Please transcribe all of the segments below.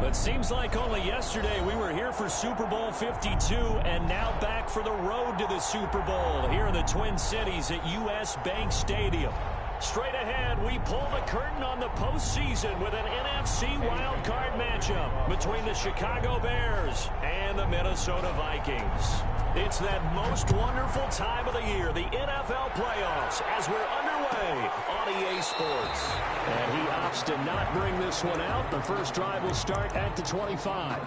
It seems like only yesterday we were here for Super Bowl 52 and now back for the road to the Super Bowl here in the Twin Cities at US Bank Stadium. Straight ahead, we pull the curtain on the postseason with an NFC wildcard matchup between the Chicago Bears and the Minnesota Vikings. It's that most wonderful time of the year, the NFL playoffs, as we're underway on EA Sports. And he opts to not bring this one out. The first drive will start at the 25.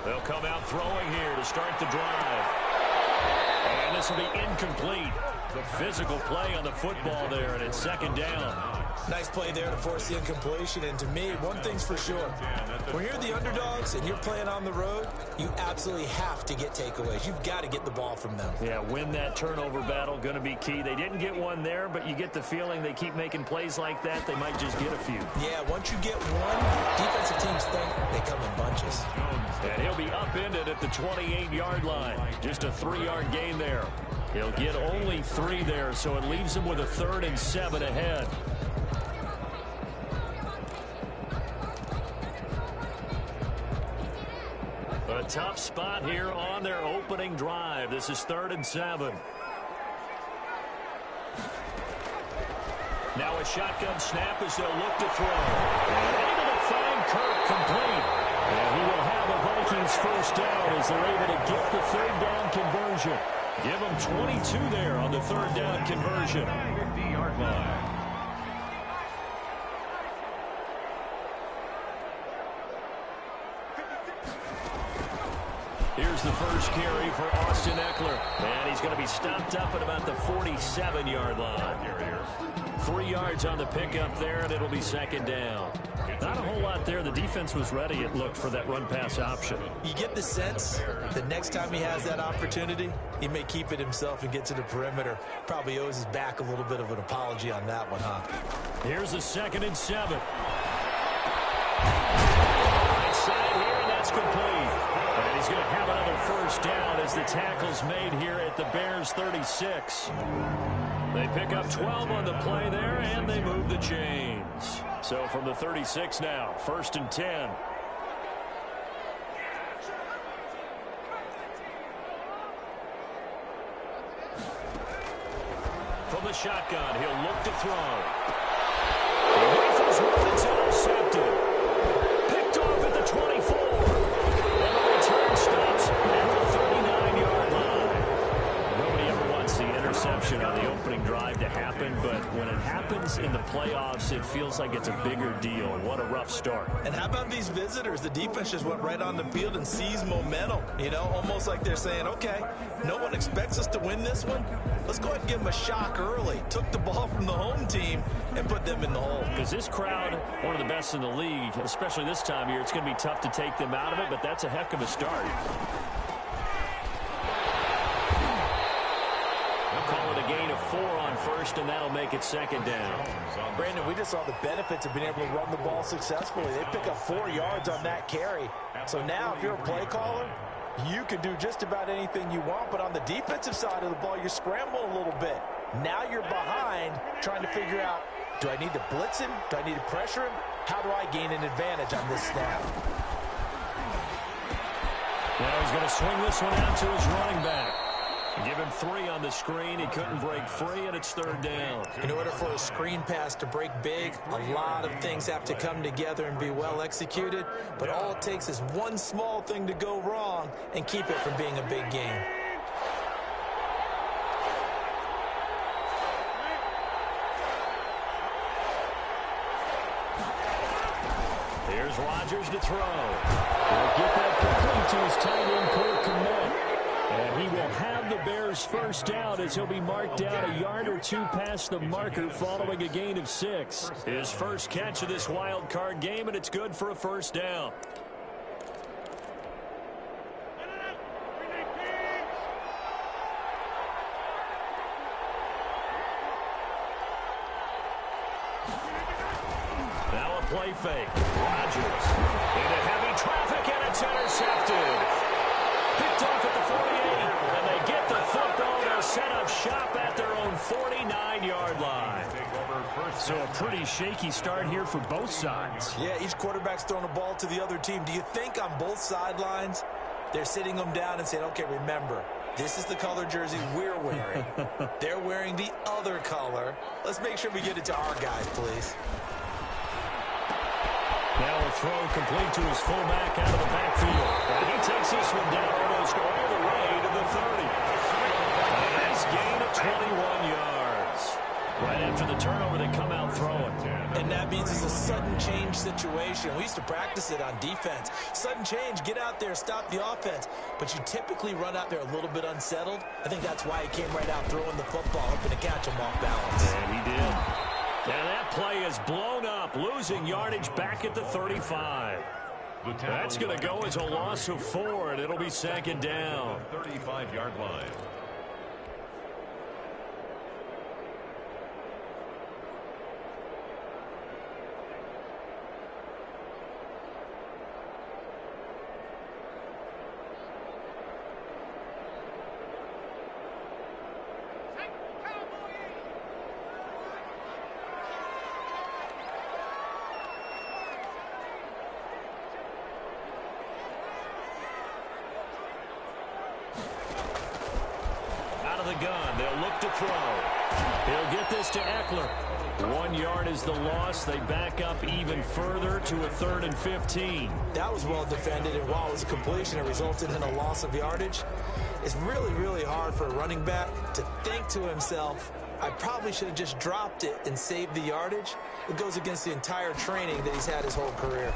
They'll come out throwing here to start the drive. And this will be incomplete. The physical play on the football there, and it's second down. Nice play there to force the incompletion. And to me, one thing's for sure. When you're the underdogs and you're playing on the road, you absolutely have to get takeaways. You've got to get the ball from them. Yeah, win that turnover battle, going to be key. They didn't get one there, but you get the feeling they keep making plays like that, they might just get a few. Yeah, once you get one, defensive teams think they come in bunches. And he'll be upended at the 28-yard line. Just a 3-yard gain there. He'll get only 3 there, so it leaves him with a 3rd and 7 ahead. A tough spot here on their opening drive. This is 3rd and 7. Now a shotgun snap as they'll look to throw. And able to find Kirk complete. And he will have a Vikings first down as they're able to get the 3rd down conversion. Give them 22 there on the 3rd down conversion. 50-yard line. Here's the first carry for Austin Eckler. And he's going to be stopped up at about the 47-yard line. 3 yards on the pickup there, and it'll be second down. Not a whole lot there. The defense was ready, it looked, for that run-pass option. You get the sense that next time he has that opportunity, he may keep it himself and get to the perimeter. Probably owes his back a little bit of an apology on that one, huh? Here's the 2nd and 7. Inside here, and that's complete. And he's going to have another first down as the tackle's made here at the Bears' 36. They pick up 12 on the play there, and they move the chains. So from the 36 now, 1st and 10. From the shotgun, he'll look to throw. He rifles one, it's intercepted. Picked off at the 24. And the return stops at the 39-yard line. Nobody ever wants the interception on the opening drive to happen, but when it happens in the playoffs, it feels like it's a bigger deal. What a rough start. And how about these visitors? The defense just went right on the field and seized momentum. You know, almost like they're saying, okay, no one expects us to win this one. Let's go ahead and give them a shock early. Took the ball from the home team and put them in the hole. Because this crowd, one of the best in the league, especially this time of year, it's going to be tough to take them out of it, but that's a heck of a start. Call it a gain of 4 on first, and that'll make it second down. Brandon, we just saw the benefits of being able to run the ball successfully. They pick up 4 yards on that carry. So now if you're a play caller, you can do just about anything you want, but on the defensive side of the ball, you're scrambling a little bit. Now you're behind trying to figure out, do I need to blitz him? Do I need to pressure him? How do I gain an advantage on this snap? Now he's going to swing this one out to his running back. Give him 3 on the screen. He couldn't break free, and it's 3rd down. In order for a screen pass to break big, a lot of things have to come together and be well executed. But all it takes is one small thing to go wrong and keep it from being a big game. Here's Rodgers to throw. He'll get that complete to his tight end, Cole Kmet. And he will have the Bears first down as he'll be marked down a yard or 2 past the marker following a gain of 6. His first catch of this wild card game, and it's good for a first down. play fake. Rodgers into heavy traffic, and it's intercepted. Picked off at the 48, and they get the football. They'll set up shop at their own 49-yard line. So a pretty shaky start here for both sides. Yeah, each quarterback's throwing a ball to the other team. Do you think on both sidelines they're sitting them down and saying, okay, remember, this is the color jersey we're wearing. They're wearing the other color. Let's make sure we get it to our guys, please. Now a throw complete to his fullback out of the backfield. And he takes this one down almost all the way to the 30. A nice gain of 21 yards. Right after the turnover, they come out throwing. And that means it's a sudden change situation. We used to practice it on defense. Sudden change, get out there, stop the offense. But you typically run out there a little bit unsettled. I think that's why he came right out throwing the football, hoping to catch him off balance. And he did. Now that play is blown up, losing yardage back at the 35. That's going to go as a loss of 4, and it'll be second down. 35-yard line. Gun. They'll look to throw. He'll get this to Eckler. 1 yard is the loss. They back up even further to a 3rd and 15. That was well defended, and while it was a completion, it resulted in a loss of yardage. It's really, really hard for a running back to think to himself, I probably should have just dropped it and saved the yardage. It goes against the entire training that he's had his whole career.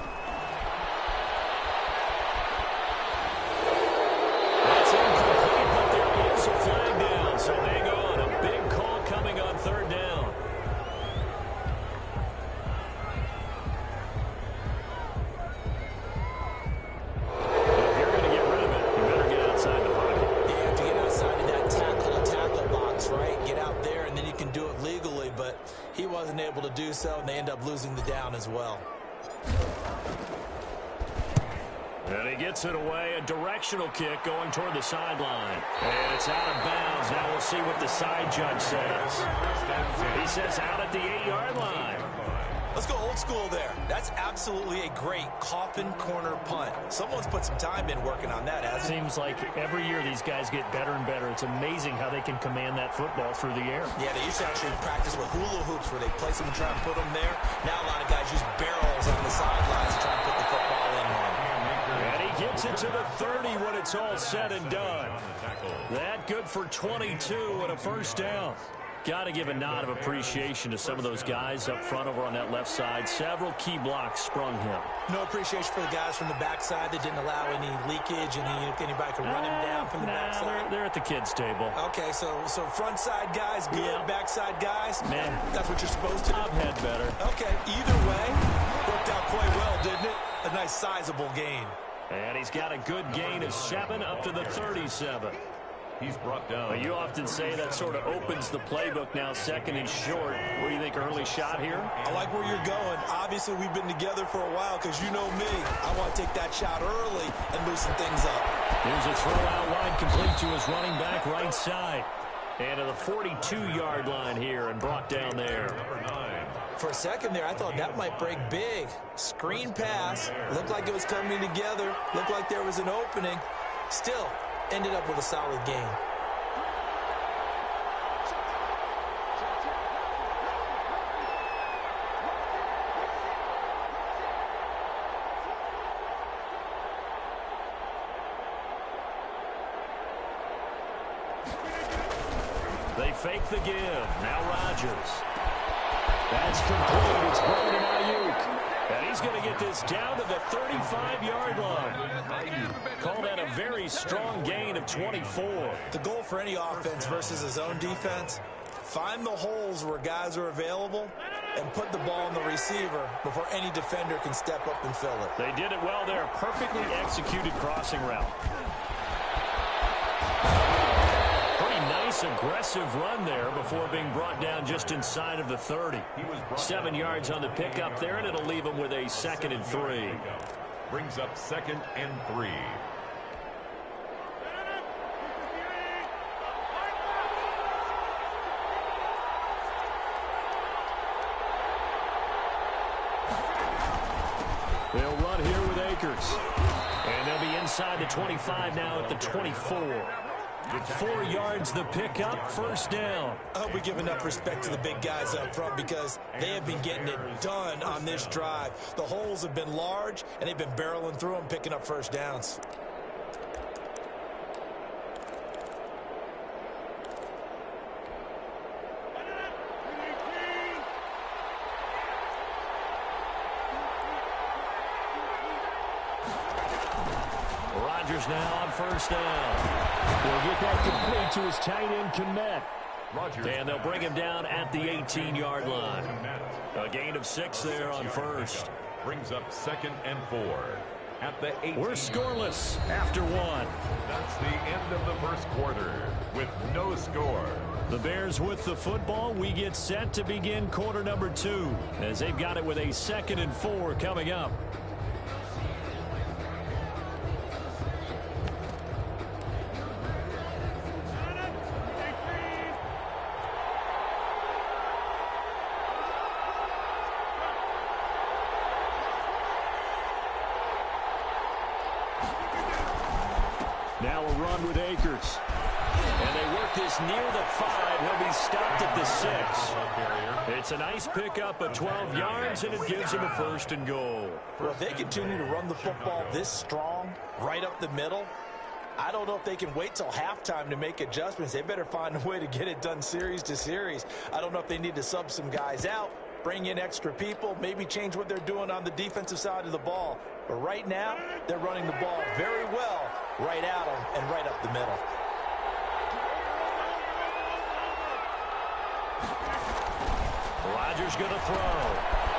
That's incomplete, but there is a flag down, so hang on. A big call coming on 3rd down. If you're going to get rid of it, you better get outside the pocket. You have to get outside of that tackle box, right? Get out there, and then you can do it legally, but he wasn't able to do so, and they end up losing the down as well. And he gets it away, a directional kick going toward the sideline. And it's out of bounds. Now we'll see what the side judge says. He says out at the 8-yard line. Let's go old school there. That's absolutely a great coffin corner punt. Someone's put some time in working on that, hasn't it? Seems like every year these guys get better and better. It's amazing how they can command that football through the air. Yeah, they used to actually practice with hula hoops where they place them and try and put them there. Now a lot of guys use barrels on the sidelines to try and put the football in one. And he gets it to the 30 when it's all said and done. That good for 22 and a first down. Got to give a nod of appreciation to some of those guys up front over on that left side. Several key blocks sprung him. No appreciation for the guys from the backside that didn't allow any leakage, and if anybody could run him down from the backside. They're at the kids' table. Okay, so front side guys good, Yeah. backside guys, Man, that's what you're supposed to do. I've had better. Okay, either way, worked out quite well, didn't it? A nice sizable gain. And he's got a good gain of 7 up to the 37. He's brought down. Well, you often say that sort of opens the playbook now, 2nd and short. What do you think, early shot here? I like where you're going. Obviously, we've been together for a while because you know me. I want to take that shot early and loosen things up. Here's a throw out wide complete to his running back right side. And to the 42-yard line here and brought down there. Number 9. For a second there, I thought that might break big. Screen pass. Looked like it was coming together. Looked like there was an opening. Still, ended up with a solid game. They fake the give. Now Rodgers. That's complete. It's Brandon Ayuk. And he's going to get this down to the 35-yard line. Call that a very strong gain of 24. The goal for any offense versus his own defense, find the holes where guys are available and put the ball in the receiver before any defender can step up and fill it. They did it well there. Perfectly executed crossing route. Pretty nice Nice aggressive run there before being brought down just inside of the 30. 7 yards on the pickup there, and it'll leave him with a 2nd and 3. Brings up 2nd and 3. They'll run here with Akers. And they'll be inside the 25 now at the 24. 4 yards the pickup, 1st down. I hope we give enough respect to the big guys up front because they have been getting it done on this drive. The holes have been large, and they've been barreling through them, picking up 1st downs. Rodgers now on 1st down. He'll get that complete to his tight end, Kmet. And they'll bring him down at the 18-yard line. A gain of 6 there on 1st. Brings up 2nd and 4. At the 18. We're scoreless after 1. That's the end of the 1st quarter with no score. The Bears with the football. We get set to begin quarter number 2 as they've got it with a 2nd and 4 coming up. Now a run with Akers. And they work this near the 5. He'll be stopped at the 6. It's a nice pickup of 12 yards, and it gives him a 1st and goal. Well, if they continue to run the football this strong, right up the middle, I don't know if they can wait till halftime to make adjustments. They better find a way to get it done series to series. I don't know if they need to sub some guys out, bring in extra people, maybe change what they're doing on the defensive side of the ball. But right now, they're running the ball very well right at them and right up the middle. Rodgers going to throw.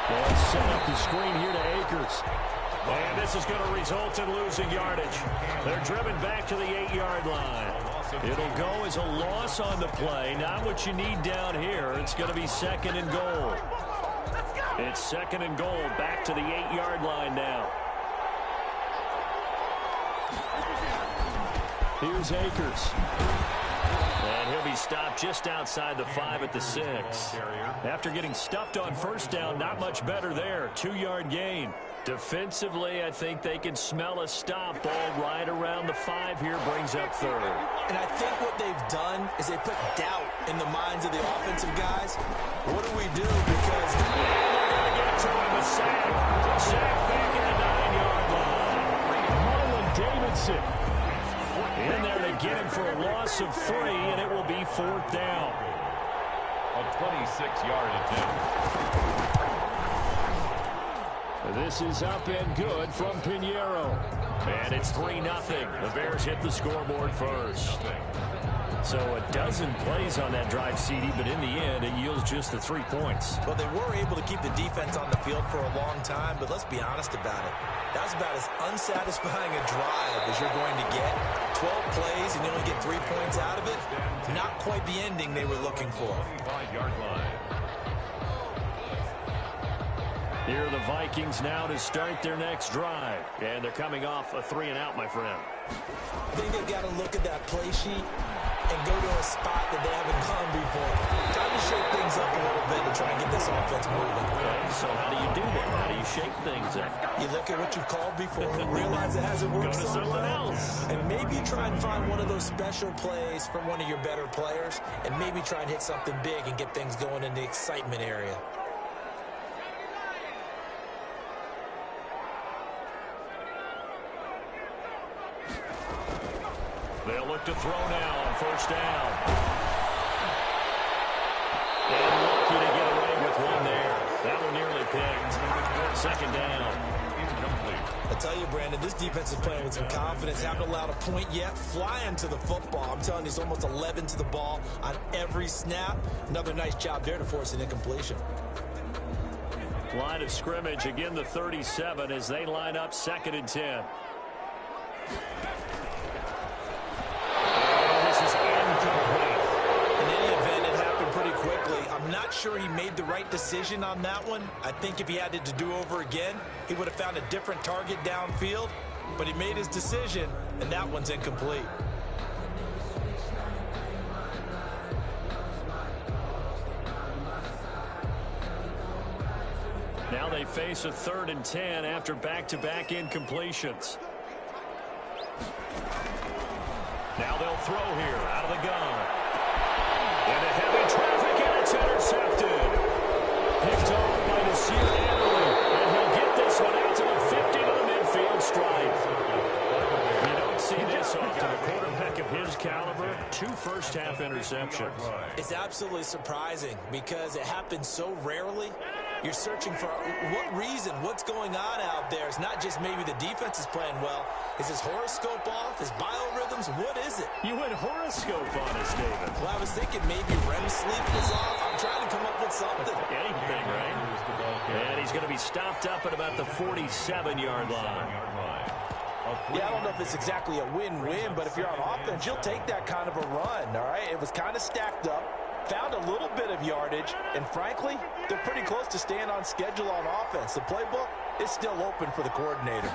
They'll set up the screen here to Akers. And this is going to result in losing yardage. They're driven back to the 8-yard line. It'll go as a loss on the play. Not what you need down here. It's going to be 2nd and goal. It's 2nd and goal. Back to the 8-yard line now. Here's Akers. And he'll be stopped just outside the 5 at the 6. After getting stuffed on 1st down, not much better there. 2-yard gain. Defensively, I think they can smell a stop. Ball right around the 5 here, brings up 3rd. And I think what they've done is they put doubt in the minds of the offensive guys. What do we do? Because they're going to get to him. A sack. Sack back at the 9-yard line. Marlon Davidson in there to get him for a loss of 3, and it will be 4th down. A 26-yard attempt. This is up and good from Pinheiro. And it's 3-0. The Bears hit the scoreboard first. So a dozen plays on that drive, CD, but in the end, it yields just the 3 points. Well, they were able to keep the defense on the field for a long time, but let's be honest about it. That was about as unsatisfying a drive as you're going to get. 12 plays and you only get 3 points out of it. Not quite the ending they were looking for. 5-yard line. Here are the Vikings now to start their next drive. And they're coming off a 3-and-out, my friend. I think they've got to look at that play sheet and go to a spot that they haven't gone before. Time to shake things up a little bit to try and get this offense moving. Okay, so how do you do that? How do you shake things up? You look at what you've called before and realize it hasn't worked Go to so someone well. else. And maybe try and find one of those special plays from one of your better players and maybe try and hit something big and get things going in the excitement area. They'll look to throw now on 1st down. And lucky to get away with one there. That one nearly picked. 2nd down. Incomplete. I tell you, Brandon, this defense is playing with some confidence. Haven't allowed a point yet. Flying to the football. I'm telling you, it's almost 11 to the ball on every snap. Another nice job there to force an incompletion. Line of scrimmage, again the 37 as they line up 2nd and 10. sure he made the right decision on that one. I think if he had it to do over again, he would have found a different target downfield. But he made his decision, and that one's incomplete. Now they face a 3rd and 10 after back-to-back incompletions. Now they'll throw here out of the gun. Into heavy traffic, and it's intercepted. Picked off by Nasir Adderley, and he'll get this one out to the 50 to the midfield stripe. You don't see this often. A quarterback of his caliber, 2 first-half interceptions. It's absolutely surprising because it happens so rarely. You're searching for what reason, what's going on out there. It's not just maybe the defense is playing well. Is his horoscope off? His biorhythms? What is it? You went horoscope on us, David. Well, I was thinking maybe REM sleep was off. I'm trying to come up with something. Anything, right? And he's going to be stopped up at about the 47-yard line. Yeah, I don't know if it's exactly a win-win, but if you're on offense, you'll take that kind of a run, all right? It was kind of stacked up. Found a little bit of yardage, and frankly, they're pretty close to staying on schedule on offense. The playbook is still open for the coordinator.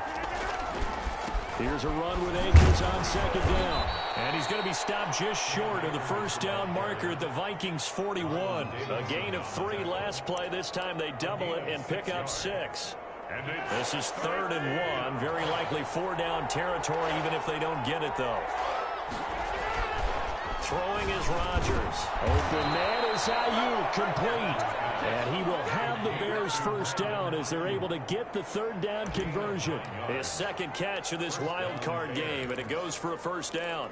Here's a run with Akers on 2nd down. And he's going to be stopped just short of the first down marker at the Vikings 41. A gain of 3 last play. This time they double it and pick up 6. This is 3rd and 1. Very likely 4-down territory, even if they don't get it, though. Throwing is Rodgers. Open man is Ayuk, complete. And he will have the Bears first down as they're able to get the 3rd down conversion. His 2nd catch of this wild card game, and it goes for a first down.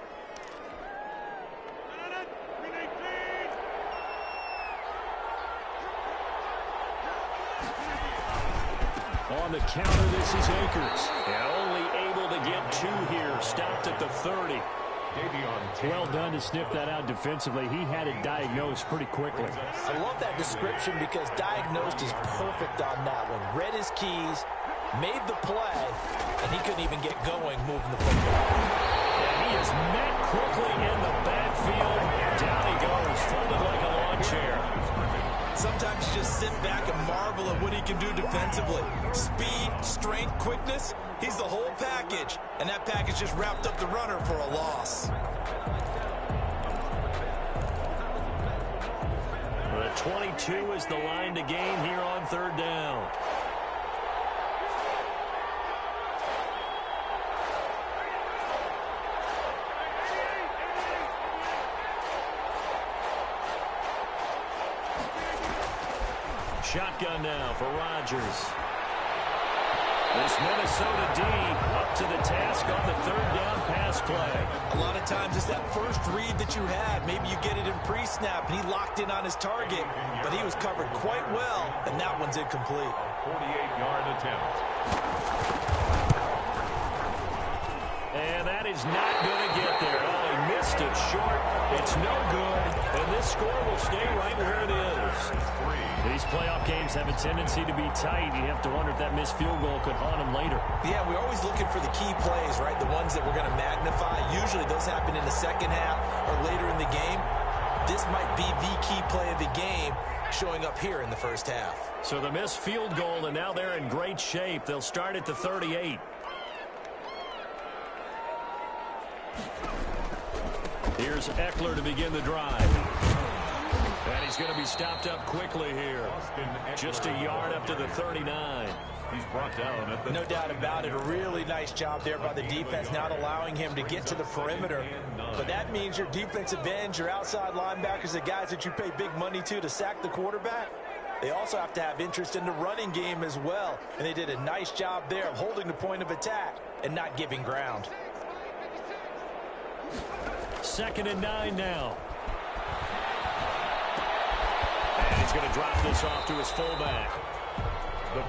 On the counter, this is Akers. And only able to get 2 here. Stopped at the 30. Well done to sniff that out defensively. He had it diagnosed pretty quickly. I love that description because diagnosed is perfect on that one. Read his keys, made the play, and he couldn't even get going moving the football. And he is met quickly in the backfield. Down he goes, folded like a lawn chair. Sometimes you just sit back and marvel at what he can do defensively. Speed, strength, quickness, he's the whole package. And that package just wrapped up the runner for a loss. The 22 is the line to gain here on 3rd down. Shotgun now for Rodgers. This Minnesota D up to the task on the 3rd down pass play. A lot of times it's that first read that you had. Maybe you get it in pre-snap, and he locked in on his target, but he was covered quite well, and that one's incomplete. 48-yard attempt. And that is not going to get there. Oh, he missed it short. It's no good, and this score will stay right where it is. These playoff games have a tendency to be tight. You have to wonder if that missed field goal could haunt him later. Yeah, we're always looking for the key plays, right? The ones that we're going to magnify. Usually those happen in the 2nd half or later in the game. This might be the key play of the game showing up here in the first half. So the missed field goal, and now they're in great shape. They'll start at the 38. Here's Eckler to begin the drive. And he's going to be stopped up quickly here. Just a yard up to the 39. He's brought down at the... No doubt about it. A really nice job there by the defense, not allowing him to get to the perimeter. But that means your defensive ends, your outside linebackers, the guys that you pay big money to sack the quarterback, they also have to have interest in the running game as well. And they did a nice job there of holding the point of attack and not giving ground. 2nd and 9 now. And he's going to drop this off to his fullback.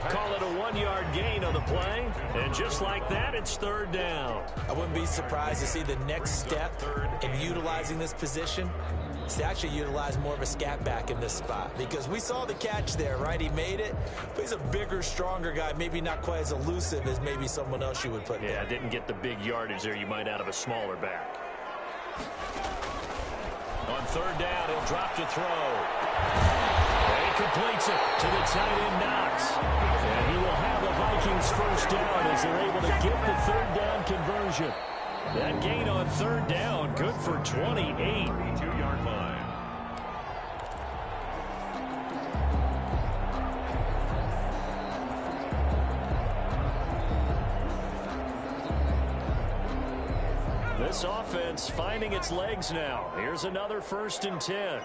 Call it a 1-yard gain on the play. And just like that, it's 3rd down. I wouldn't be surprised to see the next step in utilizing this position is to actually utilize more of a scat back in this spot. Because we saw the catch there, right? He made it. But he's a bigger, stronger guy. Maybe not quite as elusive as maybe someone else you would put there. Yeah, didn't get the big yardage there you might out of a smaller back. On 3rd down, he'll drop to throw. completes it to the tight end, Knox. And he will have the Vikings first down as they're able to get the third down conversion. That gain on third down, good for 28. 32-yard line. This offense finding its legs now. Here's another 1st and 10.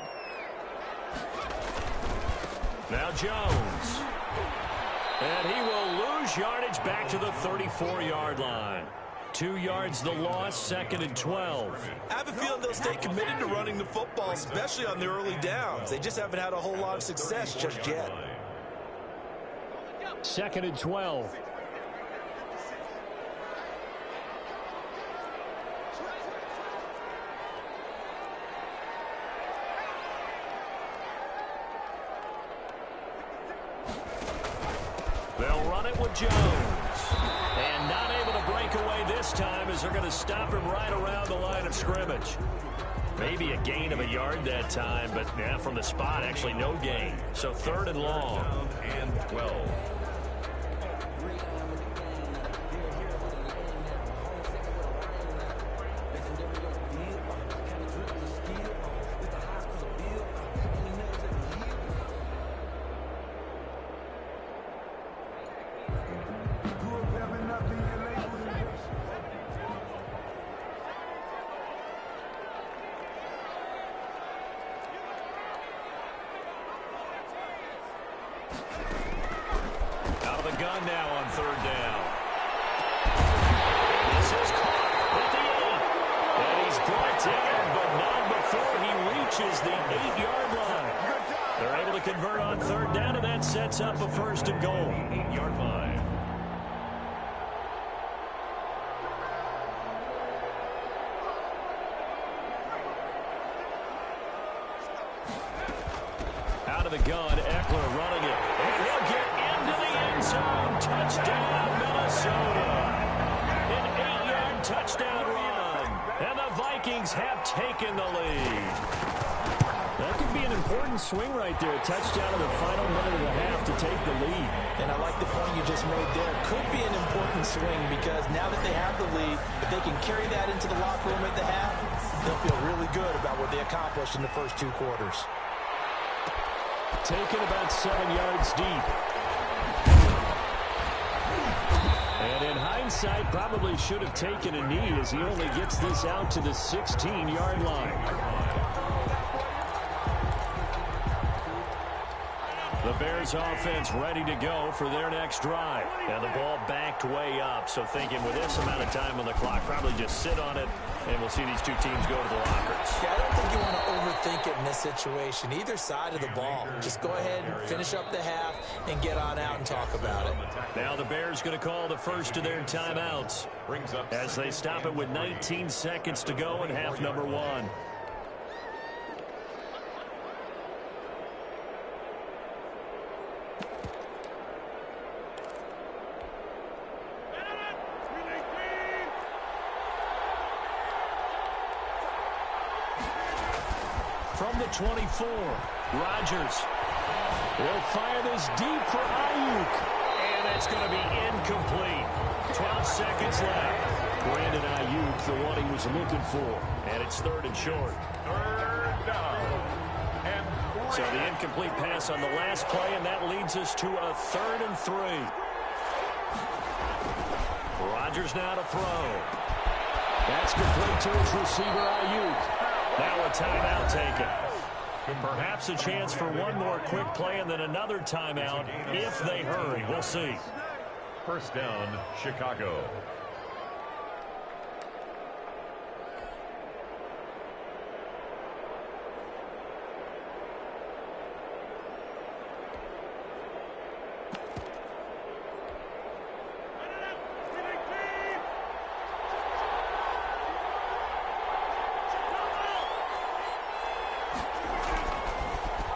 Now Jones. And he will lose yardage back to the 34-yard line. 2 yards the loss, 2nd and 12. I have a feeling they'll stay committed to running the football, especially on the early downs. They just haven't had a whole lot of success just yet. 2nd and 12. They'll run it with Jones. And not able to break away this time as they're going to stop him right around the line of scrimmage. Maybe a gain of a yard that time, but yeah, from the spot, actually no gain. So 3rd and long. And 12. Out of the gun now on 3rd down. This is caught at the 8. And he's brought down, but not before he reaches the 8-yard line. They're able to convert on 3rd down, and that sets up a 1st and goal. 8-yard line. Out of the gun, Eckler running it. And he'll get into the end zone. Touchdown, Minnesota. An 8-yard touchdown run. And the Vikings have taken the lead. That could be an important swing right there. A touchdown in the final minute of the half to take the lead. And I like the point you just made there. Could be an important swing because now that they have the lead, if they can carry that into the locker room at the half, they'll feel really good about what they accomplished in the first 2 quarters. Taken about 7 yards deep. And in hindsight, probably should have taken a knee as he only gets this out to the 16-yard line. The Bears offense ready to go for their next drive. And the ball backed way up, so thinking with this amount of time on the clock, probably just sit on it, and we'll see these two teams go to the lockers. Yeah, I don't think you want to overthink it in this situation. Either side of the ball. Just go ahead and finish up the half and get on out and talk about it. Now the Bears going to call the first of their timeouts as they stop it with 19 seconds to go in half number 1. From the 24, Rodgers will fire this deep for Ayuk. And it's going to be incomplete. 12 seconds left. Brandon Ayuk, the one he was looking for. And it's 3rd and short. 3rd down. And So the incomplete pass on the last play, and that leads us to a 3rd and 3. Rodgers now to throw. That's complete to his receiver, Ayuk. Now a timeout taken. Perhaps a chance for one more quick play and then another timeout if they hurry. We'll see. 1st down, Chicago.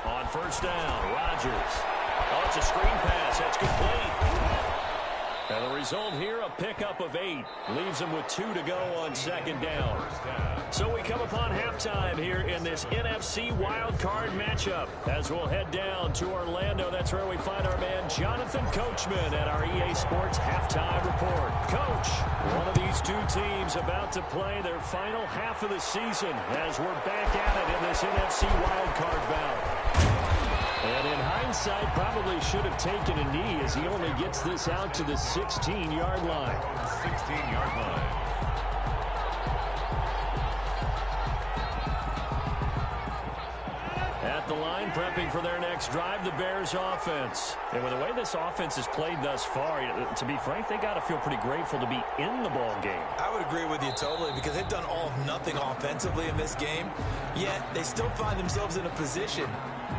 On 1st down, Rodgers. Oh, it's a screen pass. That's complete. And the result here, a pickup of 8. Leaves them with 2 to go on second down. So we come upon halftime here in this NFC wildcard matchup. As we'll head down to Orlando, that's where we find our man Jonathan Coachman at our EA Sports Halftime Report. Coach, one of these two teams about to play their final half of the season as we're back at it in this NFC wildcard bout. And in hindsight, probably should have taken a knee as he only gets this out to the 16-yard line. 16-yard line. At the line, prepping for their next drive, the Bears offense. And with the way this offense has played thus far, to be frank, they got to feel pretty grateful to be in the ball game. I would agree with you totally because they've done all of nothing offensively in this game, yet they still find themselves in a position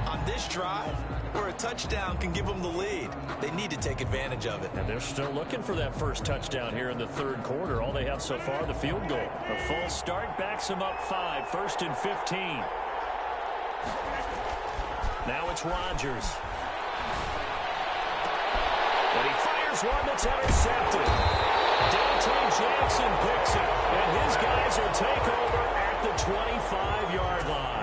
on this drive where a touchdown can give them the lead. They need to take advantage of it. And they're still looking for that first touchdown here in the third quarter. All they have so far, the field goal. A false start backs them up 5, 1st and 15. Now it's Rodgers. And he fires one that's intercepted. Dante Jackson picks it, and his guys will take over at the 25-yard line.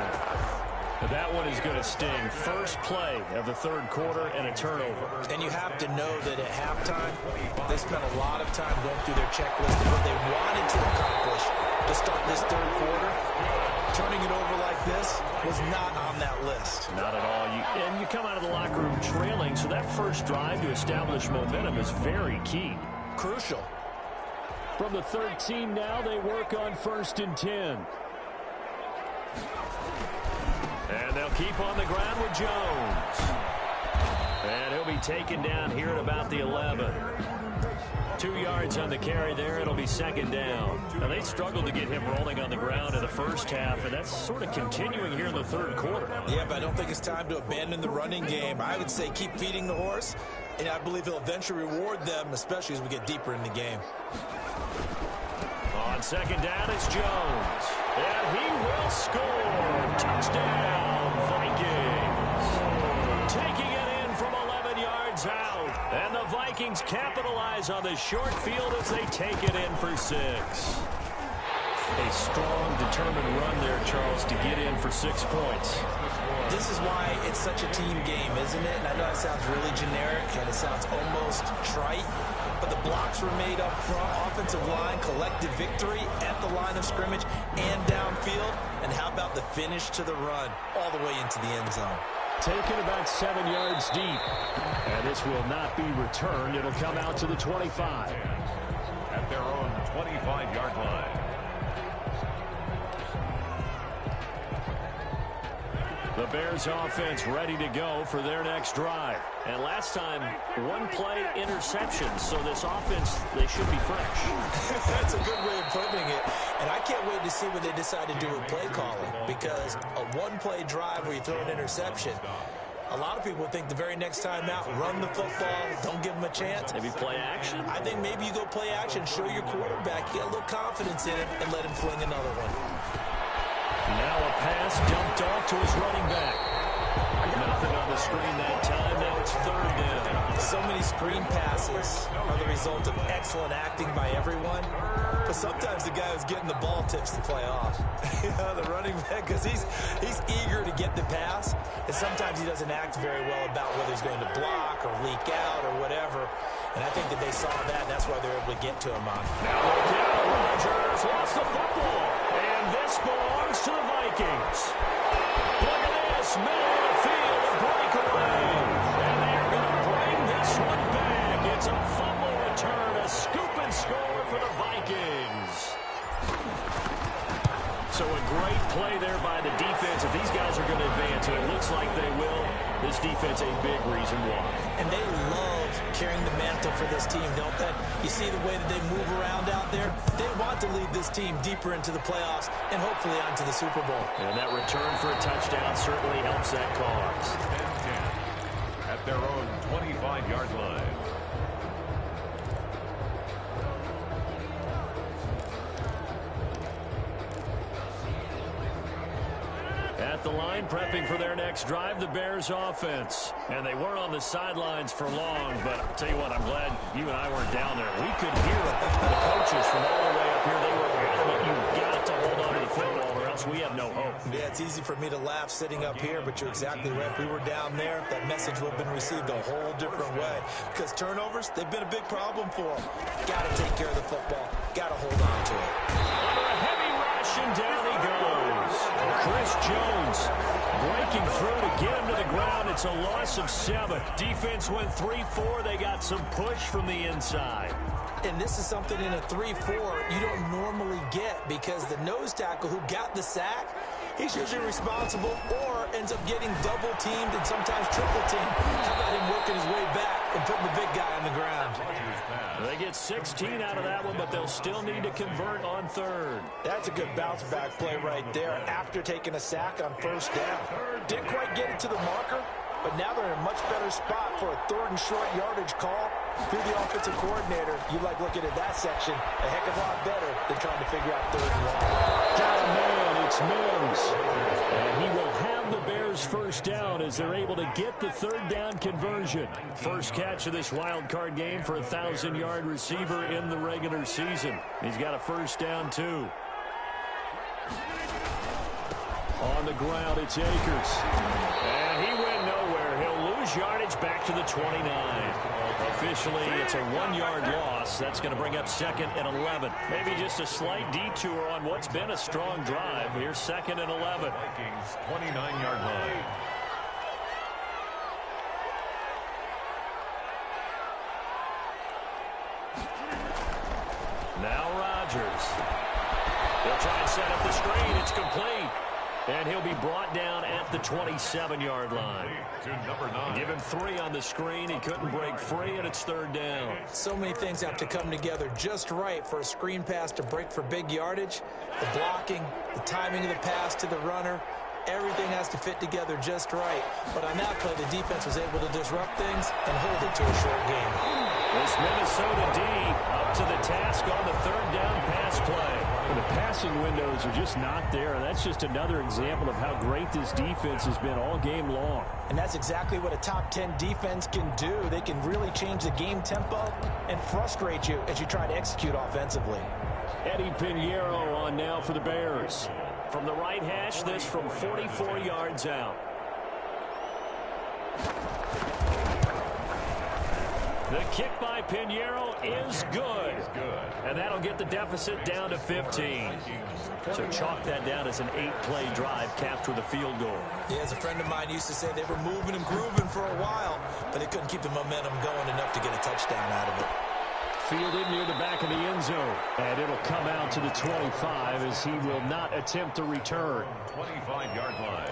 That one is going to sting. First play of the third quarter and a turnover. And you have to know that at halftime, they spent a lot of time going through their checklist of what they wanted to accomplish to start this third quarter. Turning it over like this was not on that list. Not at all. And you come out of the locker room trailing, so that first drive to establish momentum is very key. Crucial. From the 13 now, they work on 1st and 10. And they'll keep on the ground with Jones. And he'll be taken down here at about the 11. 2 yards on the carry there. It'll be second down. Now, they struggled to get him rolling on the ground in the first half, and that's sort of continuing here in the third quarter. Yeah, but I don't think it's time to abandon the running game. I would say keep feeding the horse, and I believe he'll eventually reward them, especially as we get deeper in the game. On second down, it's Jones. And he will score. Touchdown, Vikings. Taking it in from 11 yards out. And the Vikings capitalize on the short field as they take it in for 6. A strong, determined run there, Charles, to get in for 6 points. This is why it's such a team game, isn't it? And I know it sounds really generic and it sounds almost trite, but the blocks were made up front, offensive line, collective victory at the line of scrimmage and downfield. And how about the finish to the run all the way into the end zone? Taken about 7 yards deep. And this will not be returned. It'll come out to the 25. At their own 25-yard line. The Bears offense ready to go for their next drive. And last time, 1 play interception. So this offense, they should be fresh. That's a good way of putting it. And I can't wait to see what they decide to do with play calling. Because a 1-play drive where you throw an interception, a lot of people think the very next time out, run the football, don't give them a chance. Maybe play action? I think maybe you go play action, show your quarterback, get a little confidence in him, and let him fling another one. Now a pass dumped off to his running back. Nothing on the screen that time. Now it's 3rd down. So many screen passes are the result of excellent acting by everyone. But sometimes the guy who's getting the ball tips the play off. The running back, because he's eager to get the pass. And sometimes he doesn't act very well about whether he's going to block or leak out or whatever. And I think that they saw that, and that's why they were able to get to him on. Now look out, Rodgers lost the football. And this belongs to the Vikings. Look at this, middle of the field, a breakaway. And they're going to bring this one back. It's a fumble return, a scoop and score for the Vikings. So a great play there by the defense. If these guys are going to advance, and it looks like they will, this defense a big reason why. And they love carrying the mantle for this team, don't they? You see the way that they move around out there? They want to lead this team deeper into the playoffs and hopefully onto the Super Bowl. And that return for a touchdown certainly helps that cause. 10-10 at their own 25-yard line. At the line, prepping for their next drive, the Bears offense. And they weren't on the sidelines for long, but I'll tell you what, I'm glad you and I weren't down there. We could hear the coaches from all the way up here. They were adamant, you've got to hold on to the football or else we have no hope. Yeah, it's easy for me to laugh sitting up here, but you're exactly right. If we were down there, that message would have been received a whole different way. Because turnovers, they've been a big problem for them. Got to take care of the football. Got to hold on to it. Under a heavy rush, and down he goes. Chris Jones breaking through to get him to the ground. It's a loss of 7. Defense went 3-4. They got some push from the inside. And this is something in a 3-4 you don't normally get because the nose tackle who got the sack, he's usually responsible or ends up getting double-teamed and sometimes triple-teamed. How about him working his way back and putting the big guy on the ground? They get 16 out of that one, but they'll still need to convert on 3rd. That's a good bounce-back play right there after taking a sack on 1st down. Didn't quite get it to the marker, but now they're in a much better spot for a 3rd and short yardage call. Through the offensive coordinator, you like looking at that section a heck of a lot better than trying to figure out 3rd and long. Got a man, it's Mims. And he will have the Bears 1st down as they're able to get the 3rd down conversion. First catch of this wild card game for a 1,000-yard receiver in the regular season. He's got a 1st down, too. On the ground, it's Akers. And he went nowhere. He'll lose yardage back to the 29. Officially, it's a 1-yard loss. That's going to bring up 2nd and 11. Maybe just a slight detour on what's been a strong drive. Here's 2nd and 11. Vikings 29-yard line. Now Rodgers. They'll try and set up the screen. It's complete. And he'll be brought down at the 27-yard line. To number 9. Give him 3 on the screen. He couldn't break free, and it's 3rd down. So many things have to come together just right for a screen pass to break for big yardage. The blocking, the timing of the pass to the runner, everything has to fit together just right. But on that play, the defense was able to disrupt things and hold it to a short game. This Minnesota D up to the task on the 3rd down pass play. The passing windows are just not there. That's just another example of how great this defense has been all game long. And that's exactly what a top 10 defense can do. They can really change the game tempo and frustrate you as you try to execute offensively. Eddie Pinheiro on now for the Bears. From the right hash, this from 44 yards out. The kick by Pinheiro is good. And that'll get the deficit down to 15. So chalk that down as an 8-play drive capped with a field goal. Yeah, as a friend of mine used to say, they were moving and grooving for a while, but they couldn't keep the momentum going enough to get a touchdown out of it. Fielded near the back of the end zone. And it'll come out to the 25 as he will not attempt to return. 25-yard line.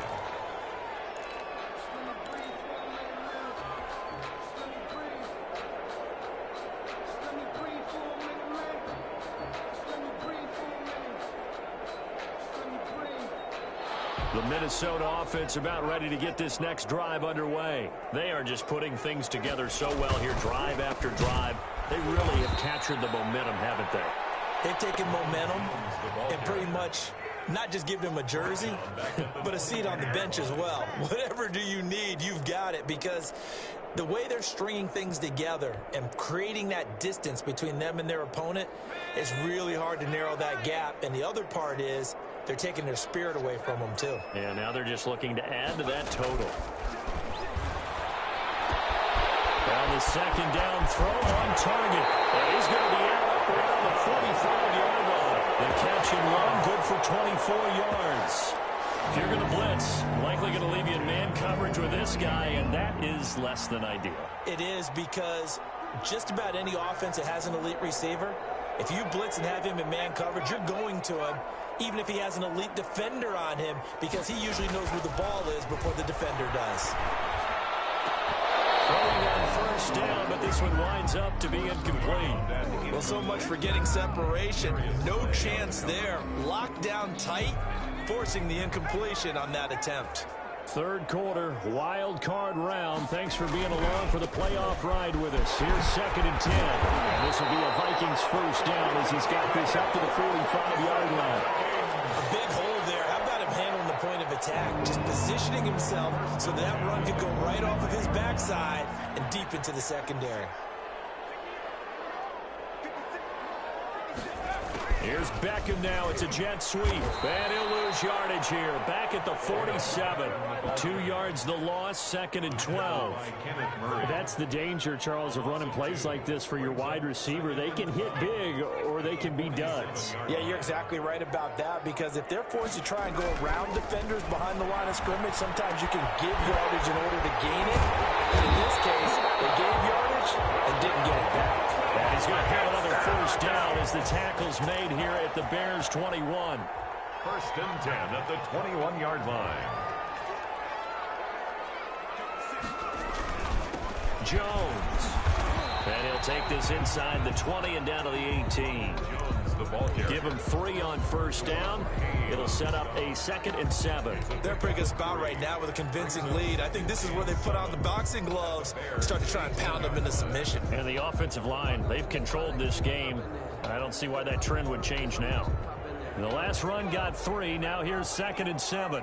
The Minnesota offense about ready to get this next drive underway. They are just putting things together so well here, drive after drive. They really have captured the momentum, haven't they? They've taken momentum and pretty much not just given them a jersey, but a seat on the bench as well. Whatever do you need, you've got it, because the way they're stringing things together and creating that distance between them and their opponent is really hard to narrow that gap. And the other part is they're taking their spirit away from them, too. And now they're just looking to add to that total. On the 2nd down throw on target. And he's going to be out up around the 45-yard line. And catching long, good for 24 yards. If you're going to blitz, likely going to leave you in man coverage with this guy, and that is less than ideal. It is, because just about any offense that has an elite receiver, if you blitz and have him in man coverage, you're going to him, even if he has an elite defender on him, because he usually knows where the ball is before the defender does. Throwing on 1st down, but this one winds up to be incomplete. Well, so much for getting separation. No chance there. Locked down tight, forcing the incompletion on that attempt. 3rd quarter, wild card round. Thanks for being along for the playoff ride with us. Here's 2nd and 10. And this will be a Vikings 1st down as he's got this up to the 45-yard line. A big hole there. How about him handling the point of attack, just positioning himself so that run could go right off of his backside and deep into the secondary. Here's Beckham now. It's a jet sweep. And he'll lose yardage here. Back at the 47. 2 yards the loss, 2nd and 12. That's the danger, Charles, of running plays like this for your wide receiver. They can hit big or they can be duds. Yeah, you're exactly right about that, because if they're forced to try and go around defenders behind the line of scrimmage, sometimes you can give yardage in order to gain it. And in this case, they gave yardage and didn't get it back. And he's going to have another first down as the tackle's made here at the Bears' 21. 1st and 10 at the 21-yard line. Jones. And he'll take this inside the 20 and down to the 18. Jones, the ball carrier. Give him 3 on first down. It'll set up a 2nd and 7. They're a pretty good spot right now with a convincing lead. I think this is where they put on the boxing gloves and start to try and pound them into submission. And the offensive line, they've controlled this game. I don't see why that trend would change now. The last run got 3. Now here's 2nd and 7.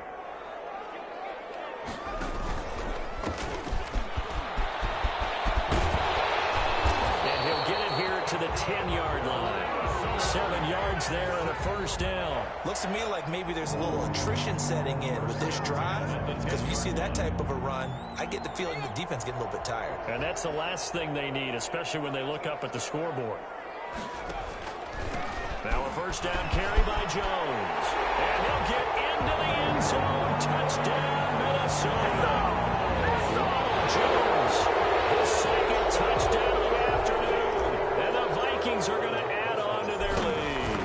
And he'll get it here to the 10-yard line. 7 yards there and a first down. Looks to me like maybe there's a little attrition setting in with this drive, because when you see that type of a run, I get the feeling the defense getting a little bit tired. And that's the last thing they need, especially when they look up at the scoreboard. Now a first down carry by Jones. And he'll get into the end zone. Touchdown, Minnesota. Ronald Jones, the 2nd touchdown of the afternoon. And the Vikings are going to add on to their lead.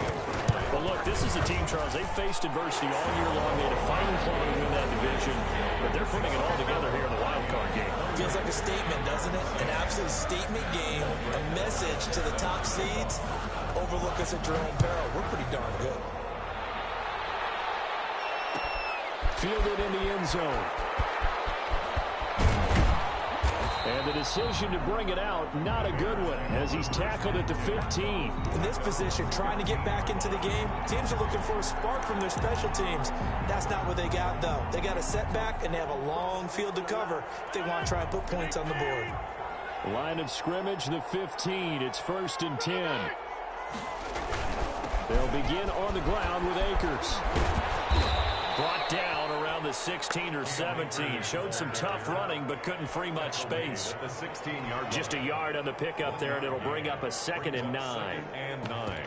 But look, this is a team, Charles, they faced adversity all year long. They had a fighting claw to win that division. But they're putting it all together here in the wild card game. Feels like a statement, doesn't it? An absolute statement game. A message to the top seeds. Overlook us at your own peril. We're pretty darn good. Fielded in the end zone. And the decision to bring it out, not a good one, as he's tackled at the 15. In this position, trying to get back into the game, teams are looking for a spark from their special teams. That's not what they got, though. They got a setback, and they have a long field to cover if they want to try and put points on the board. Line of scrimmage, the 15. It's 1st and 10. They'll begin on the ground with Akers. Brought down around the 16 or 17. Showed some tough running, but couldn't free much space. Just a yard on the pickup there, and it'll bring up a 2nd and 9. 2nd and 9.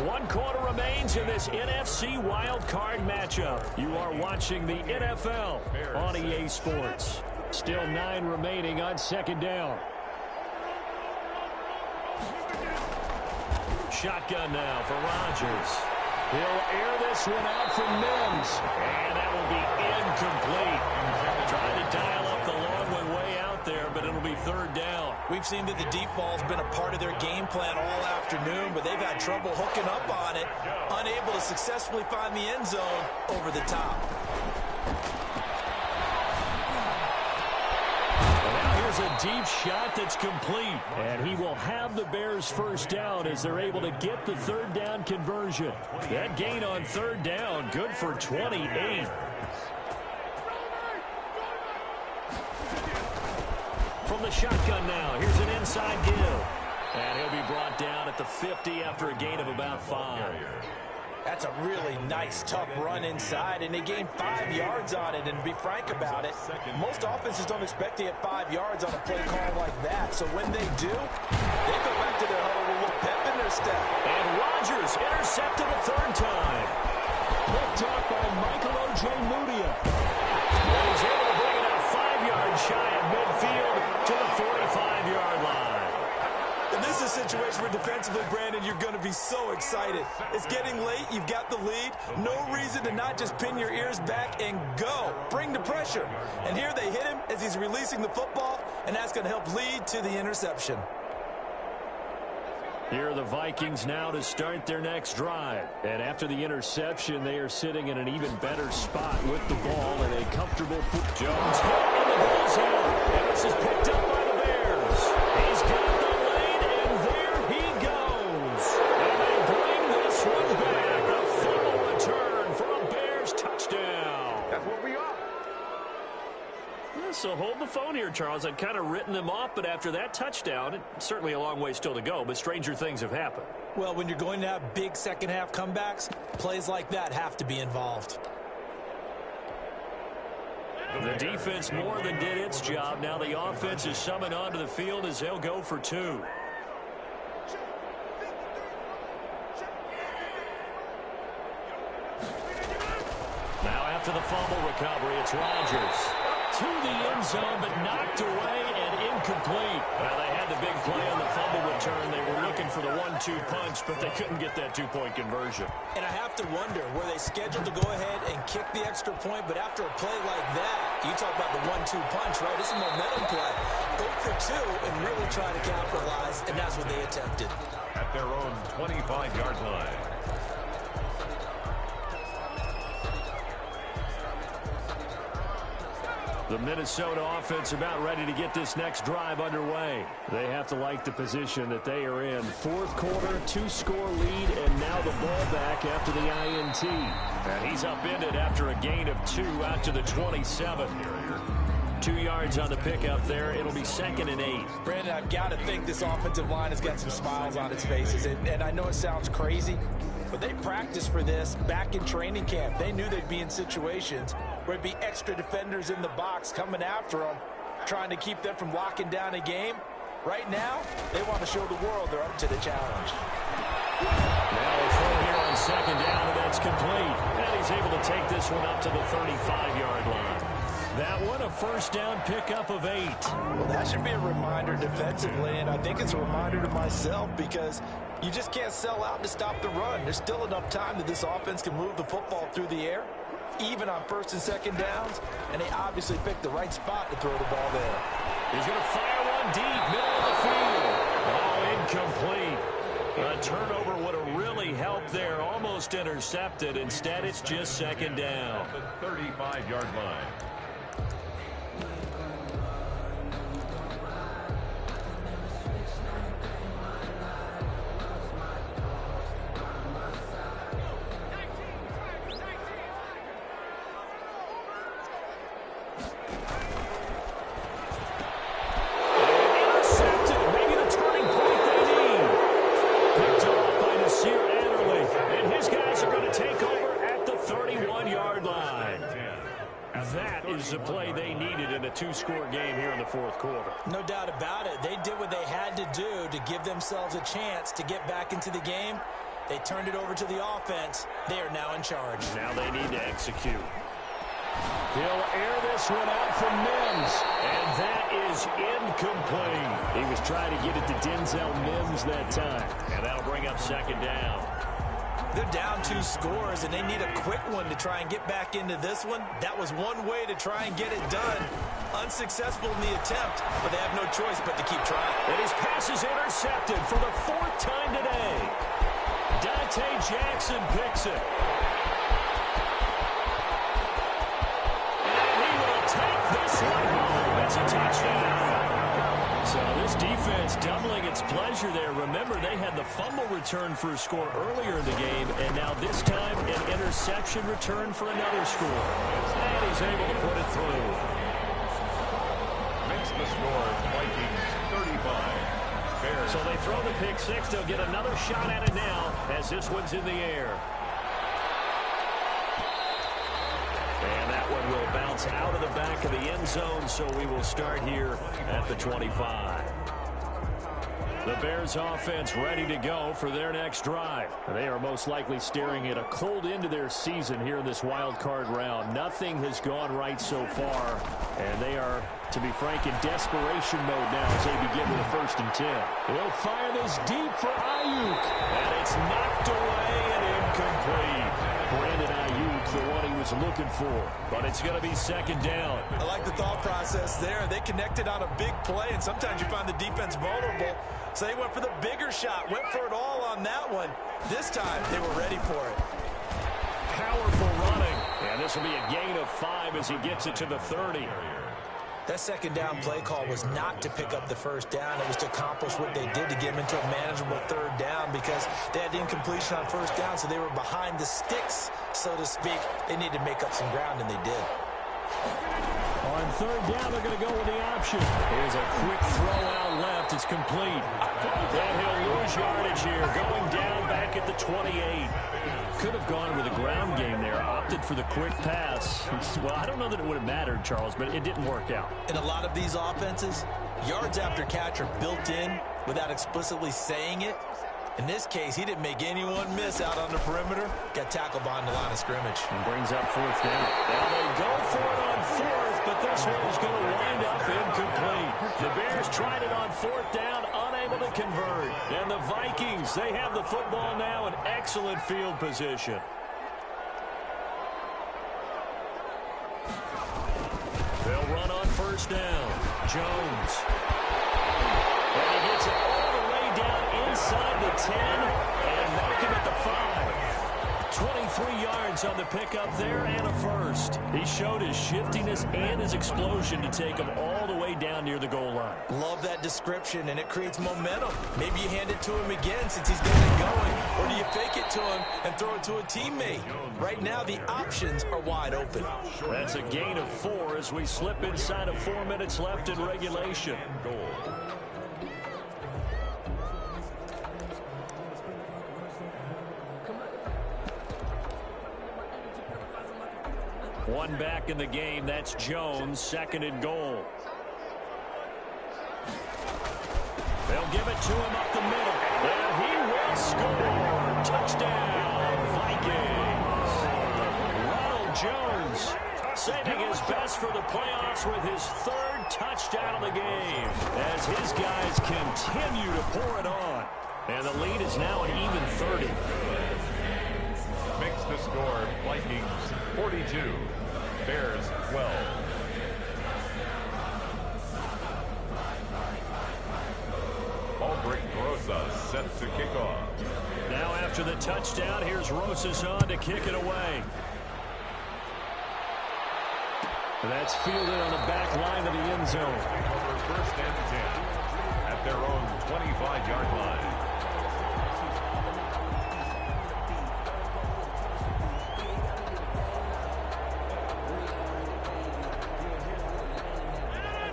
One quarter remains in this NFC wildcard matchup. You are watching the NFL on EA Sports. Still 9 remaining on 2nd down. Shotgun now for Rodgers. He'll air this one out for Mims. And that will be incomplete. Trying to dial up the long one way out there, but it'll be 3rd down. We've seen that the deep ball's been a part of their game plan all afternoon, but they've had trouble hooking up on it, unable to successfully find the end zone over the top. A deep shot that's complete. And he will have the Bears first down as they're able to get the 3rd down conversion. That gain on 3rd down, good for 28. From the shotgun now, here's an inside give. And he'll be brought down at the 50 after a gain of about 5. That's a really nice, tough run inside, and they gained 5 yards on it. And to be frank about it, most offenses don't expect to get 5 yards on a play call like that. So when they do, they go back to their huddle with a little pep in their step. And Rodgers intercepted a 3rd time. Picked up by Michael O.J. Mudia. And he's able to bring it out 5 yards shy of midfield to the 45-yard line. And this is a situation where defensively, Brandon, you're going to be so excited. It's getting late. You've got the lead. No reason to not just pin your ears back and go. Bring the pressure. And here they hit him as he's releasing the football, and that's going to help lead to the interception. Here are the Vikings now to start their next drive. And after the interception, they are sitting in an even better spot with the ball and a comfortable foot. Jones hit in the goal zone. And this is picked up by the Bears. He's got the leg. phone here, Charles. I'd kind of written them off, but after that touchdown, it's certainly a long way still to go, but stranger things have happened. Well, when you're going to have big second-half comebacks, plays like that have to be involved. The defense more than did its job. Now the offense is summoned onto the field as they'll go for two. Now after the fumble recovery, it's Rodgers. To the end zone, but knocked away and incomplete. Well, they had the big play on the fumble return. They were looking for the 1-2 punch, but they couldn't get that two-point conversion. And I have to wonder, were they scheduled to go ahead and kick the extra point, but after a play like that, you talk about the 1-2 punch, right? It's a momentum play. Go for two and really try to capitalize, and that's what they attempted. At their own 25-yard line. The Minnesota offense about ready to get this next drive underway. They have to like the position that they are in. Fourth quarter, 2-score lead, and now the ball back after the INT. And he's upended after a gain of 2 out to the 27. 2 yards on the pickup there. It'll be 2nd and 8. Brandon, I've got to think this offensive line has got some smiles on its faces. And I know it sounds crazy, but they practiced for this back in training camp. They knew they'd be in situations where it'd be extra defenders in the box coming after them, trying to keep them from locking down a game. Right now, they want to show the world they're up to the challenge. Now a throw here on 2nd down, and that's complete. And he's able to take this one up to the 35-yard line. That one, a first down pickup of 8. Well, that should be a reminder defensively, and I think it's a reminder to myself because you just can't sell out to stop the run. There's still enough time that this offense can move the football through the air, even on 1st and 2nd downs, and they obviously picked the right spot to throw the ball there. He's going to fire one deep, middle of the field. Oh, incomplete. A turnover would have really helped there, almost intercepted. Instead, it's just 2nd down. The 35-yard line. The play they needed in a 2-score game here in the 4th quarter. No doubt about it. They did what they had to do to give themselves a chance to get back into the game. They turned it over to the offense. They are now in charge. Now they need to execute. He'll air this one out for Mims. And that is incomplete. He was trying to get it to Denzel Mims that time. And that'll bring up 2nd down. They're down 2 scores, and they need a quick one to try and get back into this one. That was one way to try and get it done. Unsuccessful in the attempt, but they have no choice but to keep trying. And his pass is intercepted for the 4th time today. Dante Jackson picks it. And he will take this one home. It's a touchdown. So this defense doubling its pleasure there. Remember, they had the fumble return for a score earlier in the game, and now this time an interception return for another score. And he's able to put it through. Makes the score Vikings 35. Bears. So they throw the pick 6. They'll get another shot at it now as this one's in the air. And that one will bounce out of the back of the end zone, so we will start here at the 25. The Bears offense ready to go for their next drive. They are most likely staring at a cold end to their season here in this wild card round. Nothing has gone right so far, and they are, to be frank, in desperation mode now as they begin with a 1st and 10. They'll fire this deep for Ayuk. And it's knocked away and incomplete. Brandon Ayuk, the one he was looking for. But it's going to be 2nd down. I like the thought process there. They connected on a big play, and sometimes you find the defense vulnerable. So they went for the bigger shot, went for it all on that one. This time, they were ready for it. Powerful running. And this will be a gain of 5 as he gets it to the 30. That 2nd down play call was not to pick up the 1st down. It was to accomplish what they did to get them into a manageable 3rd down because they had incompletion on 1st down, so they were behind the sticks, so to speak. They needed to make up some ground, and they did. On third down, they're going to go with the option. Here's a quick throw out left. It's complete. And he'll lose yardage here. Going down back at the 28. Could have gone with a ground game there. Opted for the quick pass. Well, I don't know that it would have mattered, Charles, but it didn't work out. In a lot of these offenses, yards after catch are built in without explicitly saying it. In this case, he didn't make anyone miss out on the perimeter. Got tackled behind the line of scrimmage. And brings up fourth down. Now they go for it on fourth, but this one is going to wind up incomplete. The Bears tried it on fourth down, unable to convert. And the Vikings, they have the football now in excellent field position. They'll run on first down. Jones. And he gets it all the way down inside the 10 and mark him at the 5. 23 yards on the pickup there and a first. He showed his shiftiness and his explosion to take him all the way down near the goal line. Love that description, and it creates momentum. Maybe you hand it to him again since he's getting it going, or do you fake it to him and throw it to a teammate? Right now, the options are wide open. That's a gain of 4 as we slip inside of 4 minutes left in regulation. One back in the game. That's Jones. Second and goal. They'll give it to him up the middle. And he will score. Touchdown, Vikings. Ronald Jones saving his best for the playoffs with his third touchdown of the game as his guys continue to pour it on. And the lead is now an even 30. Makes the score Vikings 42, Bears 12. Albrecht Rosas set to kick off. Now after the touchdown, here's Rosas on to kick it away. That's fielded on the back line of the end zone. Over first and 10 at their own 25-yard line.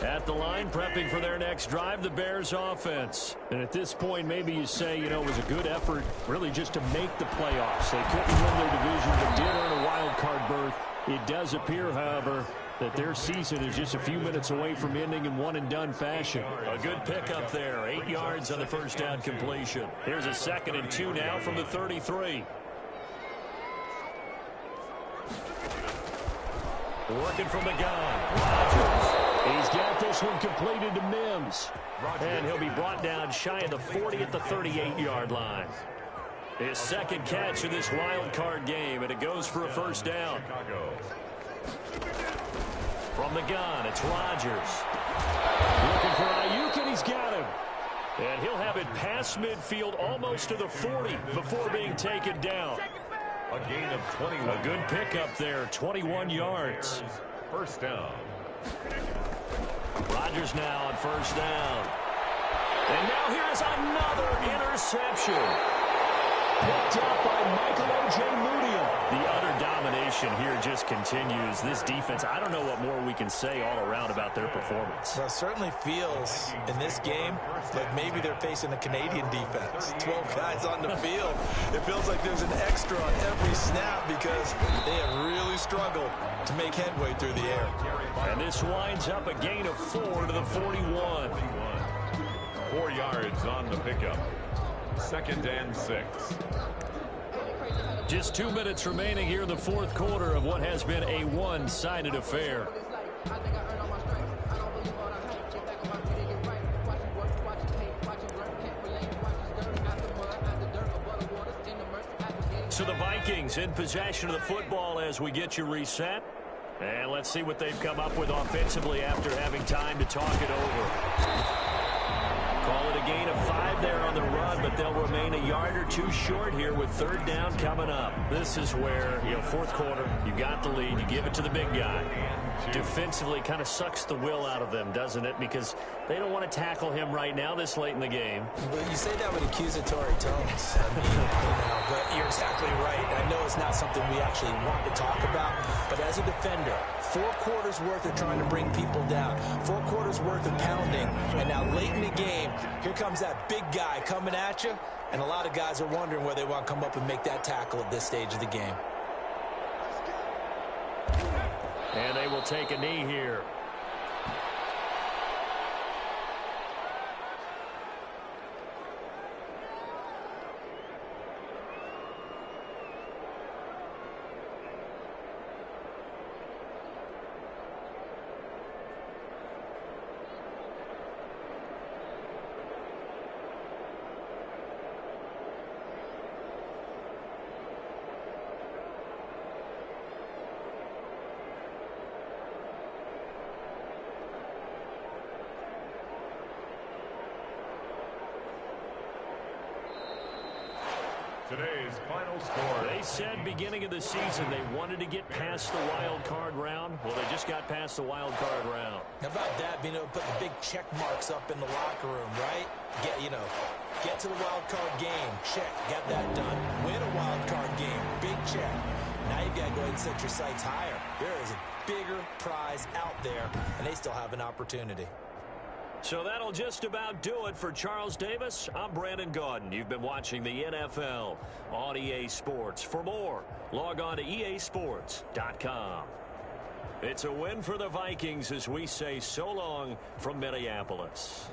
At the line, prepping for their next drive, the Bears offense. And at this point, maybe you say, you know, it was a good effort really just to make the playoffs. They couldn't win their division, but did earn a wild card berth. It does appear, however, that their season is just a few minutes away from ending in one-and-done fashion. A good pickup there. 8 yards on the first down completion. Here's a 2nd and 2 now from the 33. Working from the gun. Rodgers. He's got this one completed to Mims. And he'll be brought down shy of the 40 at the 38-yard line. His second catch of this wild card game, and it goes for a first down. From the gun, it's Rodgers. Looking for Ayuk, and he's got him. And he'll have it past midfield almost to the 40 before being taken down. A gain of 21. A good pickup there, 21 yards. First down. Rodgers now on first down. And now here's another interception. Picked up by Michael Ojemudia. The utter domination here just continues. This defense, I don't know what more we can say all around about their performance. Well, it certainly feels in this game like maybe they're facing a Canadian defense. 12 guys on the field. It feels like there's an extra on every snap because they have really struggled to make headway through the air. And this winds up a gain of 4 to the 41. 4 yards on the pickup. 2nd and 6. Just 2 minutes remaining here in the fourth quarter of what has been a one-sided affair. So the Vikings in possession of the football as we get you reset. And let's see what they've come up with offensively after having time to talk it over. Call it a gain of 5 there on the run, but they'll remain a yard or 2 short here with third down coming up. This is where, fourth quarter, you got the lead, you give it to the big guy. Defensively kind of sucks the will out of them, doesn't it? Because they don't want to tackle him right now this late in the game. Well, you say that with accusatory tones. I mean, but you're exactly right. I know it's not something we actually want to talk about, but as a defender, 4 quarters worth of trying to bring people down, 4 quarters worth of pounding, and now late in the game, here comes that big guy coming at you, and a lot of guys are wondering where they want to come up and make that tackle at this stage of the game. And they will take a knee here. Today's final score. They said beginning of the season they wanted to get past the wild card round. Well, they just got past the wild card round. How about that, being able to put the big check marks up in the locker room, right? Get to the wild card game, check, got that done. Win a wild card game, big check. Now you've got to go ahead and set your sights higher. There is a bigger prize out there, and they still have an opportunity. So that'll just about do it for Charles Davis. I'm Brandon Gaudin. You've been watching the NFL on EA Sports. For more, log on to easports.com. It's a win for the Vikings as we say so long from Minneapolis.